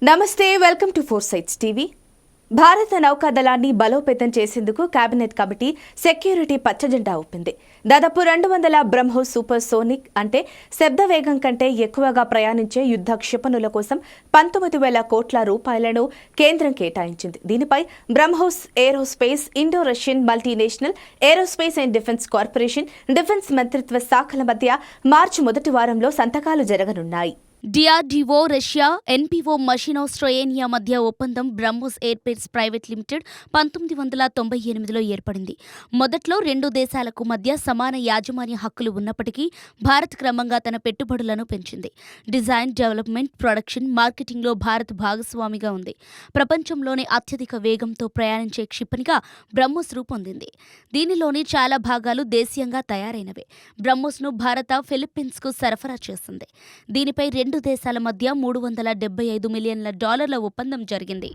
నమస్తే, welcome to four sites TV. భారత నౌకాదళాన్ని బలోపేతం చేసేందుకు కేబినెట్ కమిటీ సెక్యూరిటీ పచ్చజెండా ఊపింది. దాదాపు 200 బ్రహ్మోస్ సూపర్ సోనిక్ అంటే శబ్ద వేగం కంటే ఎక్కువగా ప్రయాణించే యుద్ధ క్షిపణుల కోసం 19,000 కోట్ల రూపాయలను కేంద్రం కేటాయించింది. దీనిపై BrahMos aerospace, Indo Russian multinational aerospace and defence corporation, defence మంత్రిత్వ శాఖల మధ్య మార్చి మొదటి వారంలో సంతకాలు జరగనున్నాయి. డిఆర్డీఓ, రష్యా, ఎన్పీఓ మషినో స్ట్రోయేనియా మధ్య ఒప్పందం బ్రహ్మోస్ ఎయిర్స్పేస్ ప్రైవేట్ లిమిటెడ్ 1998లో ఏర్పడింది. మొదట్లో రెండు దేశాలకు మధ్య సమాన యాజమాన్య హక్కులు ఉన్నప్పటికీ భారత్ క్రమంగా తన పెట్టుబడులను పెంచింది. డిజైన్, డెవలప్మెంట్, ప్రొడక్షన్, మార్కెటింగ్లో భారత్ భాగస్వామిగా ఉంది. ప్రపంచంలోనే అత్యధిక వేగంతో ప్రయాణించే క్షిపణిగా బ్రహ్మోస్ రూపొందింది. దీనిలోని చాలా భాగాలు దేశీయంగా తయారైనవే. బ్రహ్మోస్ను భారత ఫిలిప్పీన్స్కు సరఫరా చేసింది. దీనిపై రెండు దేశాల మధ్య $375 మిలియన్ల ఒప్పందం జరిగింది.